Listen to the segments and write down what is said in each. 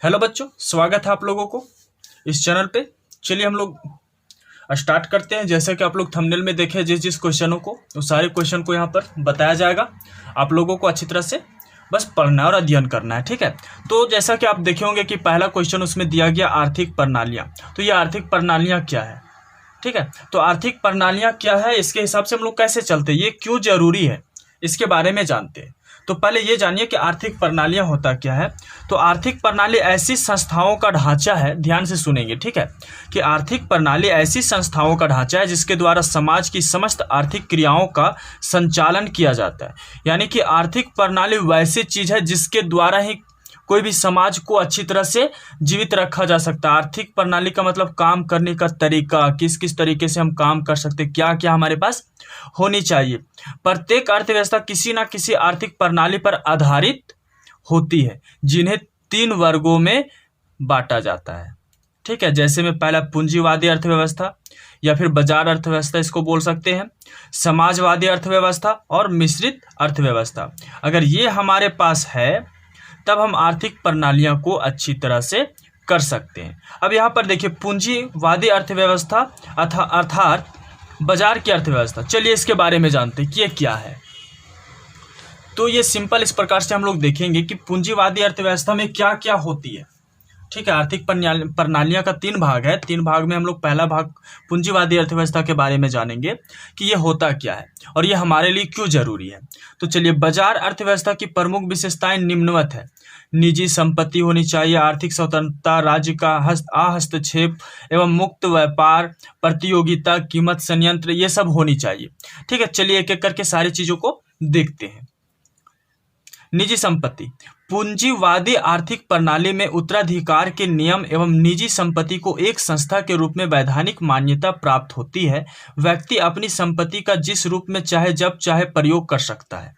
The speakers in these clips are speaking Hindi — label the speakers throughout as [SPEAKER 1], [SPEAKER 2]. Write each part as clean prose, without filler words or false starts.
[SPEAKER 1] हेलो बच्चों, स्वागत है आप लोगों को इस चैनल पे। चलिए हम लोग स्टार्ट करते हैं। जैसा कि आप लोग थंबनेल में देखे, जिस जिस क्वेश्चनों को, उस सारे क्वेश्चन को यहाँ पर बताया जाएगा। आप लोगों को अच्छी तरह से बस पढ़ना और अध्ययन करना है, ठीक है। तो जैसा कि आप देखे होंगे कि पहला क्वेश्चन उसमें दिया गया आर्थिक प्रणालियाँ। तो ये आर्थिक प्रणालियाँ क्या है, ठीक है। तो आर्थिक प्रणालियाँ क्या है, इसके हिसाब से हम लोग कैसे चलते हैं, ये क्यों जरूरी है, इसके बारे में जानते हैं। तो पहले ये जानिए कि आर्थिक प्रणालियाँ होता क्या है। तो आर्थिक प्रणाली ऐसी संस्थाओं का ढांचा है, ध्यान से सुनेंगे, ठीक है, कि आर्थिक प्रणाली ऐसी संस्थाओं का ढांचा है जिसके द्वारा समाज की समस्त आर्थिक क्रियाओं का संचालन किया जाता है। यानी कि आर्थिक प्रणाली वैसी चीज है जिसके द्वारा ही कोई भी समाज को अच्छी तरह से जीवित रखा जा सकता है। आर्थिक प्रणाली का मतलब काम करने का तरीका, किस किस तरीके से हम काम कर सकते हैं, क्या क्या हमारे पास होनी चाहिए। प्रत्येक अर्थव्यवस्था किसी ना किसी आर्थिक प्रणाली पर आधारित होती है, जिन्हें 3 वर्गों में बांटा जाता है, ठीक है। जैसे में पहला पूंजीवादी अर्थव्यवस्था या फिर बाजार अर्थव्यवस्था इसको बोल सकते हैं, समाजवादी अर्थव्यवस्था और मिश्रित अर्थव्यवस्था। अगर ये हमारे पास है तब हम आर्थिक प्रणालियों को अच्छी तरह से कर सकते हैं। अब यहाँ पर देखिए, पूंजीवादी अर्थव्यवस्था अर्थात बाजार की अर्थव्यवस्था। चलिए इसके बारे में जानते हैं कि ये क्या है। तो ये सिंपल इस प्रकार से हम लोग देखेंगे कि पूंजीवादी अर्थव्यवस्था में क्या क्या होती है, ठीक है। आर्थिक प्रणालियां का 3 भाग है। 3 भाग में हम लोग पहला भाग पूंजीवादी अर्थव्यवस्था के बारे में जानेंगे कि ये होता क्या है और ये हमारे लिए क्यों जरूरी है। तो चलिए, बाजार अर्थव्यवस्था की प्रमुख विशेषताएं निम्नवत है। निजी संपत्ति होनी चाहिए, आर्थिक स्वतंत्रता, राज्य का हस्तक्षेप एवं मुक्त व्यापार, प्रतियोगिता, कीमत संयंत्र, ये सब होनी चाहिए, ठीक है। चलिए एक एक करके सारी चीजों को देखते हैं। निजी संपत्ति। पूंजीवादी आर्थिक प्रणाली में उत्तराधिकार के नियम एवं निजी संपत्ति को एक संस्था के रूप में वैधानिक मान्यता प्राप्त होती है। व्यक्ति अपनी संपत्ति का जिस रूप में चाहे जब चाहे प्रयोग कर सकता है।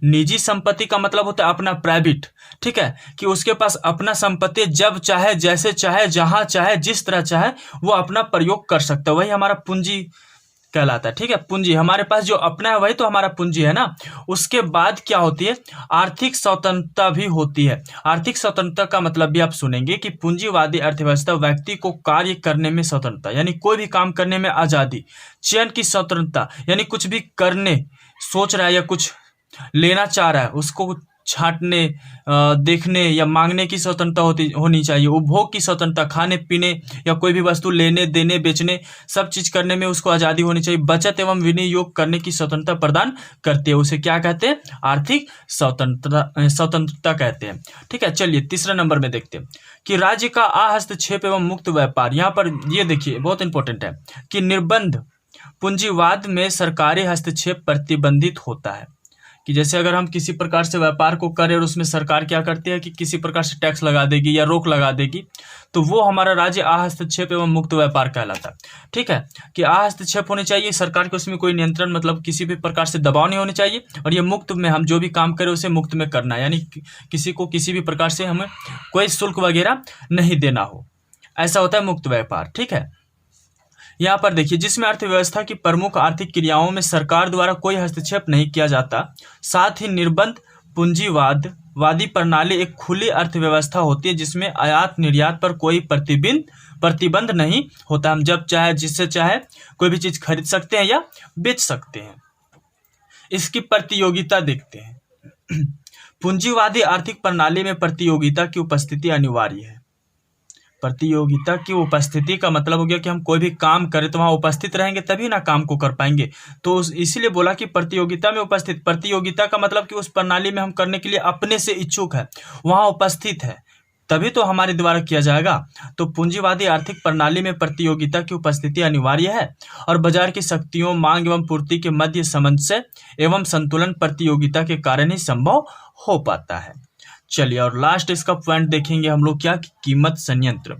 [SPEAKER 1] निजी संपत्ति का मतलब होता है अपना प्राइवेट, ठीक है, कि उसके पास अपना संपत्ति जब चाहे, जैसे चाहे, जहां चाहे, जिस तरह चाहे वो अपना प्रयोग कर सकता है। वही हमारा पूंजी कहलाता है, ठीक है। पूंजी हमारे पास जो अपना है वही तो हमारा पूंजी है ना। उसके बाद क्या होती है, आर्थिक स्वतंत्रता भी होती है। आर्थिक स्वतंत्रता का मतलब भी आप सुनेंगे कि पूंजीवादी अर्थव्यवस्था व्यक्ति को कार्य करने में स्वतंत्रता, यानी कोई भी काम करने में आजादी, चयन की स्वतंत्रता, यानी कुछ भी करने सोच रहा है या कुछ लेना चाह रहा है उसको छांटने, देखने या मांगने की स्वतंत्रता होनी चाहिए। उपभोग की स्वतंत्रता, खाने पीने या कोई भी वस्तु लेने देने बेचने सब चीज करने में उसको आजादी होनी चाहिए। बचत एवं विनियोग करने की स्वतंत्रता प्रदान करती है। उसे क्या कहते हैं, आर्थिक स्वतंत्रता कहते हैं, ठीक है। चलिए तीसरा नंबर में देखते हैं कि राज्य का हस्तक्षेप एवं मुक्त व्यापार। यहाँ पर ये देखिए बहुत इंपॉर्टेंट है कि निर्बंध पूंजीवाद में सरकारी हस्तक्षेप प्रतिबंधित होता है। कि जैसे अगर हम किसी प्रकार से व्यापार को करें और उसमें सरकार क्या करती है कि किसी प्रकार से टैक्स लगा देगी या रोक लगा देगी, तो वो हमारा राज्य हस्तक्षेप एवं मुक्त व्यापार कहलाता है, ठीक है। कि हस्तक्षेप होनी चाहिए सरकार के, उसमें कोई नियंत्रण मतलब किसी भी प्रकार से दबाव नहीं होनी चाहिए। और ये मुक्त में, हम जो भी काम करें उसे मुक्त में करना है, यानी किसी को किसी भी प्रकार से हमें कोई शुल्क वगैरह नहीं देना हो, ऐसा होता है मुक्त व्यापार, ठीक है। यहाँ पर देखिए, जिसमें अर्थव्यवस्था की प्रमुख आर्थिक क्रियाओं में सरकार द्वारा कोई हस्तक्षेप नहीं किया जाता। साथ ही निर्बंध पूंजीवादी प्रणाली एक खुली अर्थव्यवस्था होती है जिसमें आयात निर्यात पर कोई प्रतिबंध नहीं होता। हम जब चाहे जिससे चाहे कोई भी चीज खरीद सकते हैं या बेच सकते हैं। इसकी प्रतियोगिता देखते हैं। पूंजीवादी आर्थिक प्रणाली में प्रतियोगिता की उपस्थिति अनिवार्य है। प्रतियोगिता की उपस्थिति का मतलब हो गया कि हम कोई भी काम करें तो वहां उपस्थित रहेंगे तभी ना काम को कर पाएंगे। तो इसीलिए बोला कि प्रतियोगिता में उपस्थित। प्रतियोगिता का मतलब कि उस प्रणाली में हम करने के लिए अपने से इच्छुक है, वहां उपस्थित है, तभी तो हमारे द्वारा किया जाएगा। तो पूंजीवादी आर्थिक प्रणाली में प्रतियोगिता की उपस्थिति अनिवार्य है और बाजार की शक्तियों, मांग एवं पूर्ति के मध्य सामंजस्य एवं संतुलन प्रतियोगिता के कारण ही संभव हो पाता है। चलिए और लास्ट इसका पॉइंट देखेंगे हम लोग, क्या, कीमत संयंत्र।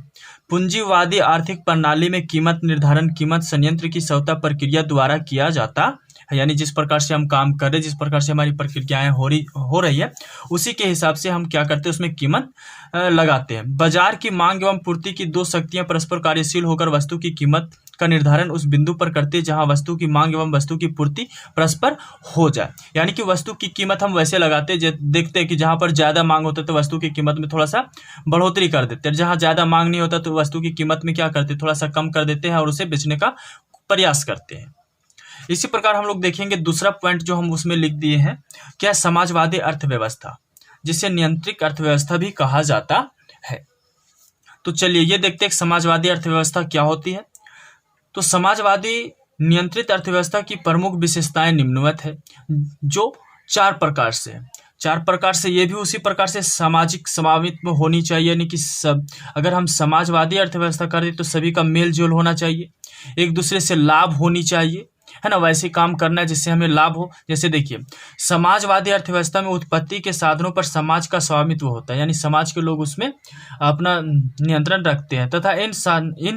[SPEAKER 1] पूंजीवादी आर्थिक प्रणाली में कीमत निर्धारण कीमत संयंत्र की स्वतः प्रक्रिया द्वारा किया जाता है। यानी जिस प्रकार से हम काम कर रहे हैं, जिस प्रकार से हमारी प्रक्रियाएं हो रही है, उसी के हिसाब से हम क्या करते हैं, उसमें कीमत लगाते हैं। बाजार की मांग एवं पूर्ति की 2 शक्तियां परस्पर कार्यशील होकर वस्तु की कीमत का निर्धारण उस बिंदु पर करते हैं जहां वस्तु की मांग एवं वस्तु की पूर्ति परस्पर हो जाए। यानी कि वस्तु की कीमत हम वैसे लगाते हैं, देखते हैं कि जहां पर ज्यादा मांग होता है तो वस्तु की कीमत में थोड़ा सा बढ़ोतरी कर देते हैं, जहां ज्यादा मांग नहीं होता तो वस्तु की कीमत में क्या करते हैं, थोड़ा सा कम कर देते हैं और उसे बेचने का प्रयास करते हैं। इसी प्रकार हम लोग देखेंगे दूसरा पॉइंट जो हम उसमें लिख दिए हैं, क्या समाजवादी अर्थव्यवस्था, जिसे नियंत्रित अर्थव्यवस्था भी कहा जाता है। तो चलिए ये देखते हैं समाजवादी अर्थव्यवस्था क्या होती है। तो समाजवादी नियंत्रित अर्थव्यवस्था की प्रमुख विशेषताएं निम्नवत है, जो 4 प्रकार से है। 4 प्रकार से ये भी उसी प्रकार से सामाजिक स्वामित्व होनी चाहिए, यानी कि सब अगर हम समाजवादी अर्थव्यवस्था करें तो सभी का मेल जोल होना चाहिए, एक दूसरे से लाभ होनी चाहिए, है ना, वैसे काम करना है जिससे हमें लाभ हो। जैसे देखिए समाजवादी अर्थव्यवस्था में उत्पत्ति के साधनों पर समाज का स्वामित्व होता है, यानी समाज के लोग उसमें अपना नियंत्रण रखते हैं तथा इन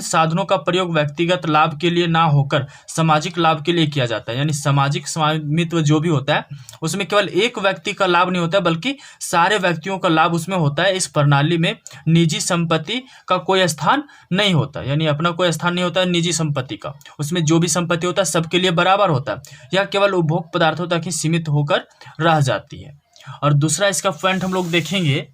[SPEAKER 1] साधनों का प्रयोग व्यक्तिगत लाभ के लिए ना होकर सामाजिक लाभ के लिए किया जाता है। यानी सामाजिक स्वामित्व जो भी होता है उसमें केवल एक व्यक्ति का लाभ नहीं होता है बल्कि सारे व्यक्तियों का लाभ उसमें होता है। इस प्रणाली में निजी संपत्ति का कोई स्थान नहीं होता, यानी अपना कोई स्थान नहीं होता है निजी संपत्ति का, उसमें जो भी संपत्ति होता है सबके लिए बराबर होता है, यह केवल उपभोग पदार्थों तक ही सीमित होकर रह जाती है। और दूसरा इसका पॉइंट हम लोग देखेंगे,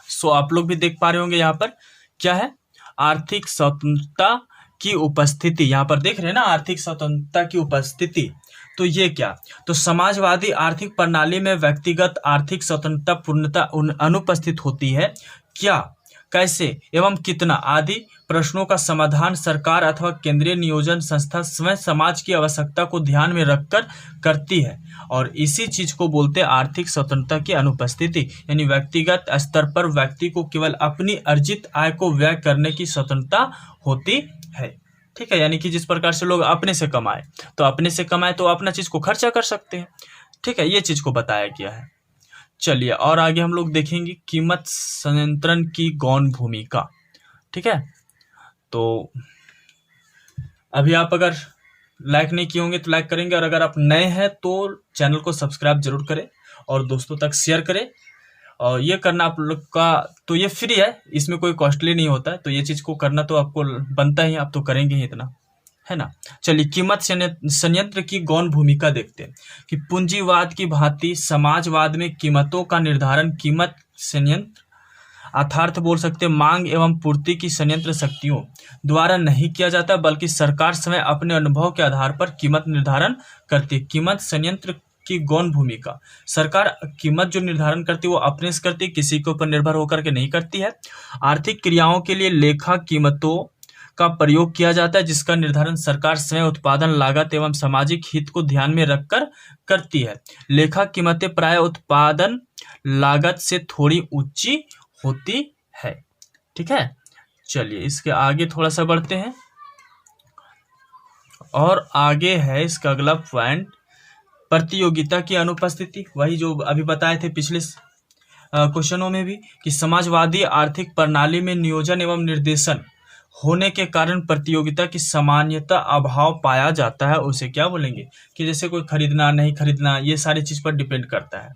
[SPEAKER 1] सो आप लोग भी देख पा रहे होंगे यहाँ पर क्या है, आर्थिक स्वतंत्रता की उपस्थिति। यहाँ पर देख रहे हैं ना, आर्थिक स्वतंत्रता की उपस्थिति। तो ये क्या, तो समाजवादी आर्थिक प्रणाली में व्यक्तिगत आर्थिक स्वतंत्रता पूर्णतः अनुपस्थित होती है। क्या, कैसे एवं कितना आदि प्रश्नों का समाधान सरकार अथवा केंद्रीय नियोजन संस्था स्वयं समाज की आवश्यकता को ध्यान में रखकर करती है, और इसी चीज को बोलते हैं आर्थिक स्वतंत्रता की अनुपस्थिति। यानी व्यक्तिगत स्तर पर व्यक्ति को केवल अपनी अर्जित आय को व्यय करने की स्वतंत्रता होती है। ठीक है, यानी कि जिस प्रकार से लोग अपने से कमाए तो अपने से कमाए तो अपना चीज को खर्चा कर सकते हैं। ठीक है, ये चीज को बताया गया है। चलिए और आगे हम लोग देखेंगे कीमत संयंत्रण की गौण भूमिका। ठीक है, तो अभी आप अगर लाइक नहीं किए होंगे तो लाइक करेंगे, और अगर आप नए हैं तो चैनल को सब्सक्राइब जरूर करें और दोस्तों तक शेयर करें। और ये करना आप लोग का, तो ये फ्री है, इसमें कोई कॉस्टली नहीं होता है, तो ये चीज को करना तो आपको बनता ही, आप तो करेंगे ही इतना, है ना। चलिए कीमत संयंत्र की गौण भूमिका देखते हैं कि पूंजीवाद की भांति समाजवाद में कीमतों का निर्धारण कीमत संयंत्र अर्थात बोल सकते हैं मांग एवं पूर्ति की संयंत्र शक्तियों द्वारा नहीं किया जाता, बल्कि सरकार स्वयं अपने अनुभव के आधार पर कीमत निर्धारण करती है। कीमत संयंत्र की गौण भूमिका, सरकार कीमत जो निर्धारण करती है वो अपने से करती है, किसी के ऊपर निर्भर होकर के नहीं करती है। आर्थिक क्रियाओं के लिए लेखा कीमतों का प्रयोग किया जाता है, जिसका निर्धारण सरकार स्वयं उत्पादन लागत एवं सामाजिक हित को ध्यान में रखकर करती है। लेखा कीमतें प्राय उत्पादन लागत से थोड़ी ऊंची होती है। ठीक है, चलिए इसके आगे थोड़ा सा बढ़ते हैं, और आगे है इसका अगला पॉइंट प्रतियोगिता की अनुपस्थिति। वही जो अभी बताए थे पिछले क्वेश्चनों में भी कि समाजवादी आर्थिक प्रणाली में नियोजन एवं निर्देशन होने के कारण प्रतियोगिता की सामान्यता अभाव पाया जाता है। उसे क्या बोलेंगे कि जैसे कोई खरीदना नहीं खरीदना, ये सारी चीज पर डिपेंड करता है।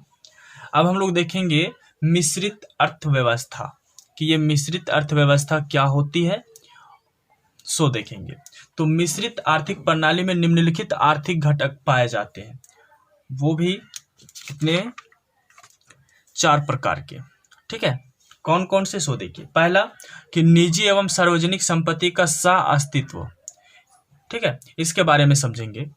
[SPEAKER 1] अब हम लोग देखेंगे मिश्रित अर्थव्यवस्था, कि ये मिश्रित अर्थव्यवस्था क्या होती है, सो देखेंगे। तो मिश्रित आर्थिक प्रणाली में निम्नलिखित आर्थिक घटक पाए जाते हैं, वो भी कितने, 4 प्रकार के। ठीक है, कौन कौन से, सो देखिए। पहला कि निजी एवं सार्वजनिक संपत्ति का सह अस्तित्व। ठीक है, इसके बारे में समझेंगे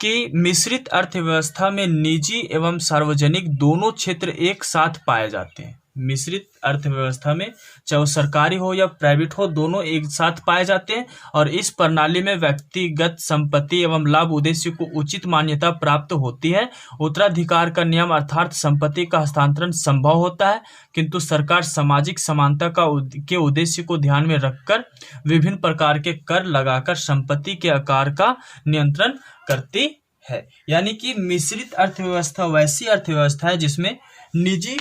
[SPEAKER 1] कि मिश्रित अर्थव्यवस्था में निजी एवं सार्वजनिक दोनों क्षेत्र एक साथ पाए जाते हैं। मिश्रित अर्थव्यवस्था में चाहे वो सरकारी हो या प्राइवेट हो, दोनों एक साथ पाए जाते हैं, और इस प्रणाली में व्यक्तिगत संपत्ति एवं लाभ उद्देश्य को उचित मान्यता प्राप्त होती है। उत्तराधिकार का नियम अर्थात संपत्ति का हस्तांतरण संभव होता है, किंतु सरकार सामाजिक समानता के उद्देश्य को ध्यान में रखकर विभिन्न प्रकार के कर लगाकर संपत्ति के आकार का नियंत्रण करती है। यानी कि मिश्रित अर्थव्यवस्था वैसी अर्थव्यवस्था है जिसमें निजी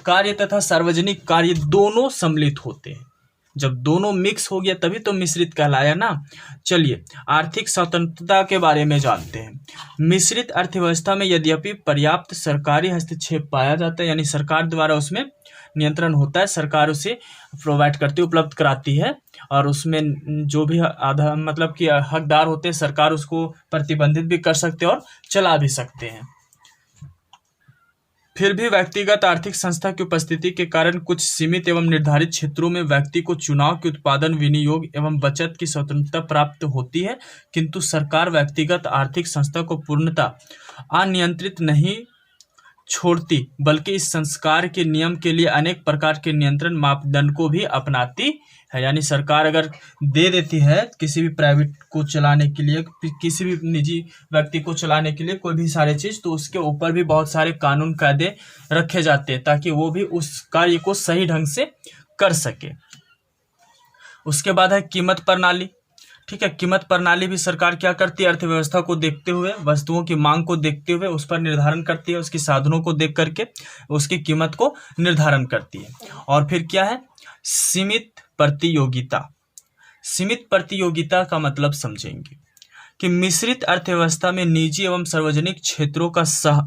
[SPEAKER 1] कार्य तथा सार्वजनिक कार्य दोनों सम्मिलित होते हैं। जब दोनों मिक्स हो गया तभी तो मिश्रित कहलाया ना। चलिए आर्थिक स्वतंत्रता के बारे में जानते हैं। मिश्रित अर्थव्यवस्था में यद्यपि पर्याप्त सरकारी हस्तक्षेप पाया जाता है, यानी सरकार द्वारा उसमें नियंत्रण होता है सरकार उसे प्रोवाइड करती है, उपलब्ध कराती है, और उसमें जो भी आधा मतलब कि हकदार होते हैं सरकार उसको प्रतिबंधित भी कर सकते हैं और चला भी सकते हैं। फिर भी व्यक्तिगत आर्थिक संस्था की उपस्थिति के कारण कुछ सीमित एवं निर्धारित क्षेत्रों में व्यक्ति को चुनाव के उत्पादन, विनियोग एवं बचत की स्वतंत्रता प्राप्त होती है, किंतु सरकार व्यक्तिगत आर्थिक संस्था को पूर्णतः अनियंत्रित नहीं छोड़ती, बल्कि इस संस्कार के नियम के लिए अनेक प्रकार के नियंत्रण मापदंड को भी अपनाती है। यानी सरकार अगर दे देती है किसी भी प्राइवेट को चलाने के लिए, किसी भी निजी व्यक्ति को चलाने के लिए कोई भी सारे चीज, तो उसके ऊपर भी बहुत सारे कानून कायदे रखे जाते हैं ताकि वो भी उस कार्य को सही ढंग से कर सके। उसके बाद है कीमत प्रणाली। ठीक है, कीमत प्रणाली भी सरकार क्या करती है, अर्थव्यवस्था को देखते हुए, वस्तुओं की मांग को देखते हुए उस पर निर्धारण करती है, उसकी साधनों को देख करके उसकी कीमत को निर्धारण करती है। और फिर क्या है, सीमित प्रतियोगिता। सीमित प्रतियोगिता का मतलब समझेंगे कि मिश्रित अर्थव्यवस्था में निजी एवं सार्वजनिक क्षेत्रों का सह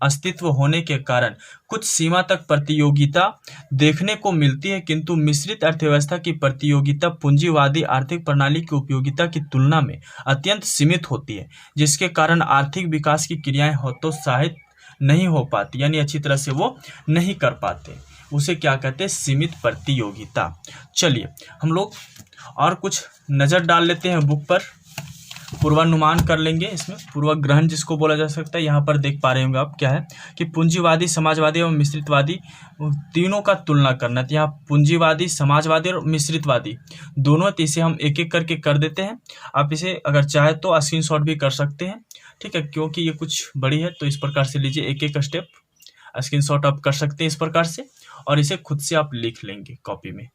[SPEAKER 1] अस्तित्व होने के कारण कुछ सीमा तक प्रतियोगिता देखने को मिलती है, किंतु मिश्रित अर्थव्यवस्था की प्रतियोगिता पूंजीवादी आर्थिक प्रणाली की उपयोगिता की तुलना में अत्यंत सीमित होती है, जिसके कारण आर्थिक विकास की क्रियाएं हतोत्साहित नहीं हो पाती, यानी अच्छी तरह से वो नहीं कर पाते। उसे क्या कहते हैं, सीमित प्रतियोगिता। चलिए हम लोग और कुछ नज़र डाल लेते हैं बुक पर, पूर्वानुमान कर लेंगे। इसमें पूर्वग्रहण जिसको बोला जा सकता है, यहाँ पर देख पा रहे होंगे आप क्या है कि पूंजीवादी, समाजवादी एवं मिश्रितवादी तीनों का तुलना करना। तो यहाँ पूंजीवादी, समाजवादी और मिश्रितवादी दोनों, तो इसे हम एक एक करके कर देते हैं। आप इसे अगर चाहे तो स्क्रीनशॉट भी कर सकते हैं, ठीक है, क्योंकि ये कुछ बड़ी है तो इस प्रकार से लीजिए, एक एक स्टेप स्क्रीनशॉट आप कर सकते हैं इस प्रकार से, और इसे खुद से आप लिख लेंगे कॉपी में।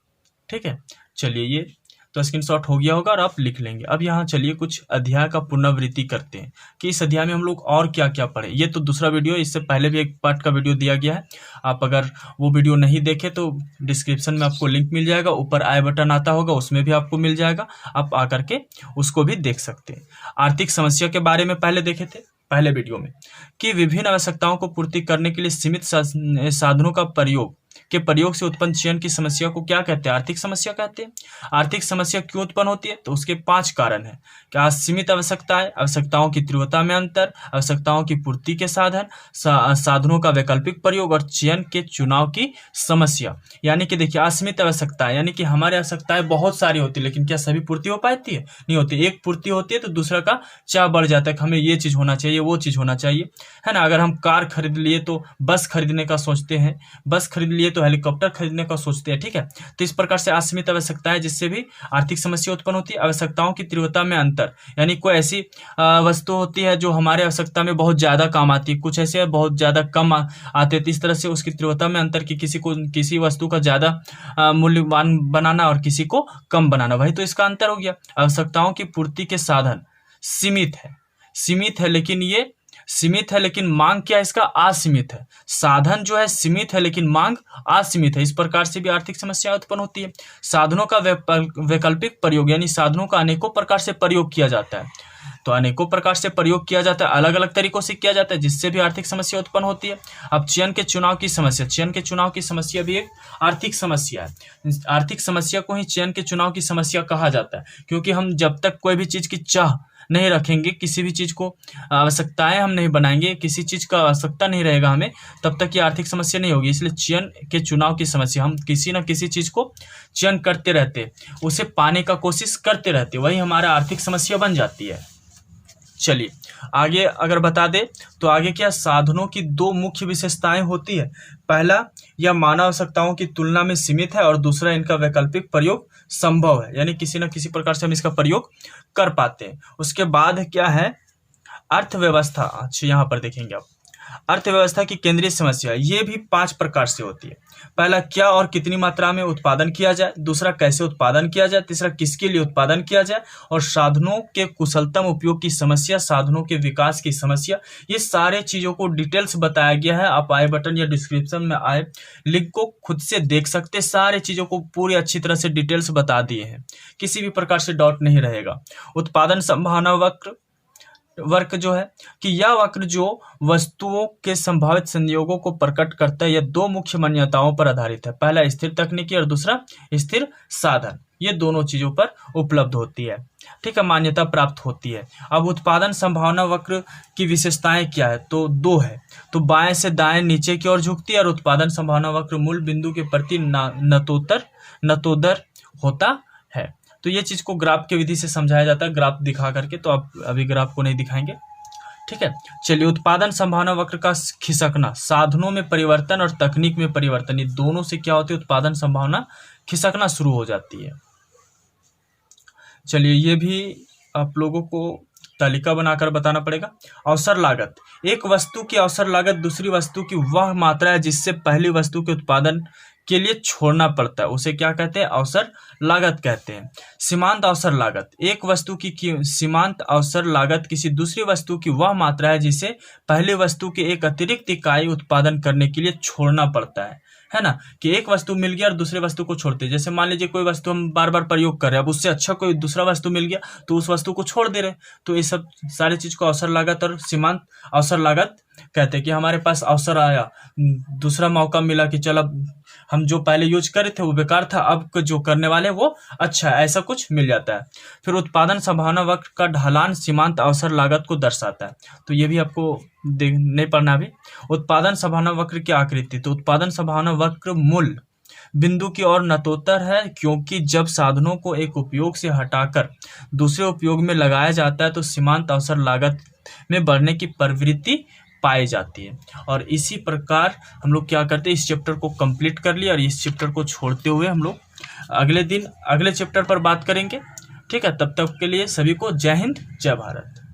[SPEAKER 1] ठीक है, चलिए ये तो स्क्रीनशॉट हो गया होगा और आप लिख लेंगे। अब यहाँ चलिए कुछ अध्याय का पुनरावृत्ति करते हैं कि इस अध्याय में हम लोग और क्या क्या पढ़े। ये तो दूसरा वीडियो, इससे पहले भी एक पार्ट का वीडियो दिया गया है, आप अगर वो वीडियो नहीं देखे तो डिस्क्रिप्शन में आपको लिंक मिल जाएगा, ऊपर आई बटन आता होगा उसमें भी आपको मिल जाएगा, आप आकर के उसको भी देख सकते हैं। आर्थिक समस्या के बारे में पहले देखे थे पहले वीडियो में कि विभिन्न आवश्यकताओं को पूर्ति करने के लिए सीमित साधनों का प्रयोग से उत्पन्न चयन की समस्या को क्या कहते हैं, आर्थिक समस्या कहते हैं। आर्थिक समस्या क्यों उत्पन्न होती है, तो उसके 5 कारण हैं। क्या, सीमित आवश्यकताएं, आवश्यकताओं की तीव्रता में अंतर, आवश्यकताओं की पूर्ति के साधन, साधनों का वैकल्पिक प्रयोग और चयन के चुनाव की समस्या। यानी कि देखिए, असीमित आवश्यकताएं यानी कि हमारी आवश्यकताएं बहुत सारी होती है, लेकिन क्या सभी पूर्ति हो पाती है, नहीं होती। एक पूर्ति होती है तो दूसरा का चाह बढ़ जाता है कि हमें ये चीज होना चाहिए, वो चीज होना चाहिए, है ना। अगर हम कार खरीद लिए तो बस खरीदने का सोचते हैं, बस खरीद लिए तो हेलीकॉप्टर खरीदने का सोचते हैं, ठीक है। तो इस प्रकार से असीमित आवश्यकता है जिससे भी आर्थिक समस्या उत्पन्न होती है। आवश्यकताओं की तीव्रता में अंतर, यानी कोई ऐसी वस्तु होती है जो हमारे आवश्यकता में बहुत ज्यादा काम आती है, कुछ ऐसे बहुत ज्यादा कम आते हैं, तो इस तरह से उसकी तीव्रता में अंतर की किसी वस्तु का ज्यादा मूल्यवान बनाना और किसी को कम बनाना, वही तो इसका अंतर हो गया। आवश्यकताओं की पूर्ति के साधन सीमित है लेकिन मांग क्या है इसका, असीमित है। साधन जो है सीमित है लेकिन मांग असीमित है, इस प्रकार से भी आर्थिक समस्या उत्पन्न होती है। साधनों का वैकल्पिक प्रयोग, यानी साधनों का अनेकों प्रकार से प्रयोग किया जाता है, तो अनेकों प्रकार से प्रयोग किया जाता है, अलग अलग तरीकों से किया जाता है, जिससे भी आर्थिक समस्या उत्पन्न होती है। अब चयन के चुनाव की समस्या भी एक आर्थिक समस्या है। आर्थिक समस्या को ही चयन के चुनाव की समस्या कहा जाता है, क्योंकि हम जब तक कोई भी चीज की चाह नहीं रखेंगे, किसी भी चीज को आवश्यकताएं हम नहीं बनाएंगे, किसी चीज का आवश्यकता नहीं रहेगा हमें, तब तक ये आर्थिक समस्या नहीं होगी। इसलिए चयन के चुनाव की समस्या, हम किसी न किसी चीज को चयन करते रहते, उसे पाने का कोशिश करते रहते, वही हमारा आर्थिक समस्या बन जाती है। चलिए आगे अगर बता दे तो आगे क्या, साधनों की 2 मुख्य विशेषताएं होती है। पहला, यह मानव आवश्यकताओं की तुलना में सीमित है, और दूसरा, इनका वैकल्पिक प्रयोग संभव है, यानी किसी न किसी प्रकार से हम इसका प्रयोग कर पाते हैं। उसके बाद क्या है, अर्थव्यवस्था। अच्छा, यहाँ पर देखेंगे आप अर्थव्यवस्था की केंद्रीय समस्या, ये भी 5 प्रकार से होती है। पहला, क्या और कितनी मात्रा में उत्पादन किया जाए। दूसरा, कैसे उत्पादन किया जाए। तीसरा, किसके लिए उत्पादन किया जाए। और साधनों के कुशलतम उपयोग की समस्या, साधनों के विकास की समस्या। ये सारे चीजों को डिटेल्स बताया गया है, आप आई बटन या डिस्क्रिप्शन में आए लिंक को खुद से देख सकते। सारे चीजों को पूरी अच्छी तरह से डिटेल्स बता दिए हैं, किसी भी प्रकार से डाउट नहीं रहेगा। उत्पादन संभावना वक्र, वक्र जो है कि यह वक्र जो वस्तुओं के संभावित संयोगों को प्रकट करता है, यह दो मुख्य मान्यताओं पर आधारित है। पहला स्थिर तकनीकी और दूसरा स्थिर साधन। ये दोनों चीजों पर उपलब्ध होती है, ठीक है, मान्यता प्राप्त होती है। अब उत्पादन संभावना वक्र की विशेषताएं क्या है, तो दो है। तो बाएं से दाएं नीचे की ओर झुकती है और उत्पादन संभावना वक्र मूल बिंदु के प्रति नतोदर होता है। तो ये चीज को ग्राफ की विधि से समझाया जाता है, ग्राफ दिखा करके। तो आप अभी ग्राफ को नहीं दिखाएंगे, ठीक है। चलिए, उत्पादन संभावना वक्र का खिसकना, साधनों में परिवर्तन और तकनीक में परिवर्तन, ये दोनों से क्या होती है, उत्पादन संभावना खिसकना शुरू हो जाती है। चलिए, ये भी आप लोगों को तालिका बनाकर बताना पड़ेगा। अवसर लागत, एक वस्तु की अवसर लागत दूसरी वस्तु की वह मात्रा है जिससे पहली वस्तु के उत्पादन के लिए छोड़ना पड़ता है, उसे क्या कहते हैं, अवसर लागत कहते हैं। सीमांत अवसर लागत, एक वस्तु की सीमांत अवसर लागत किसी दूसरी वस्तु की वह मात्रा है जिसे पहली वस्तु की एक अतिरिक्त इकाई उत्पादन करने के लिए छोड़ना पड़ता है ना, कि एक वस्तु मिल गया और दूसरे वस्तु को छोड़ते हैं। जैसे मान लीजिए कोई वस्तु हम बार बार प्रयोग कर रहे हैं, अब उससे अच्छा कोई दूसरा वस्तु मिल गया तो उस वस्तु को छोड़ दे रहे, तो ये सब सारी चीज को अवसर लागत और सीमांत अवसर लागत कहते हैं। कि हमारे पास अवसर आया, दूसरा मौका मिला कि चल अब हम जो पहले यूज करे थे वो बेकार था, अब जो करने वाले वो अच्छा है, ऐसा कुछ मिल जाता है। फिर उत्पादन संभावना वक्र का ढलान सीमांत अवसर लागत को दर्शाता है, तो ये भी आपको नहीं पढ़ना अभी। उत्पादन संभावना वक्र की आकृति, तो उत्पादन संभावना वक्र मूल बिंदु की ओर नतोत्तर है, क्योंकि जब साधनों को एक उपयोग से हटाकर दूसरे उपयोग में लगाया जाता है तो सीमांत अवसर लागत में बढ़ने की प्रवृत्ति पाई जाती है। और इसी प्रकार हम लोग क्या करते हैं, इस चैप्टर को कंप्लीट कर लिया और इस चैप्टर को छोड़ते हुए हम लोग अगले दिन अगले चैप्टर पर बात करेंगे, ठीक है। तब तक के लिए सभी को जय हिंद, जय भारत।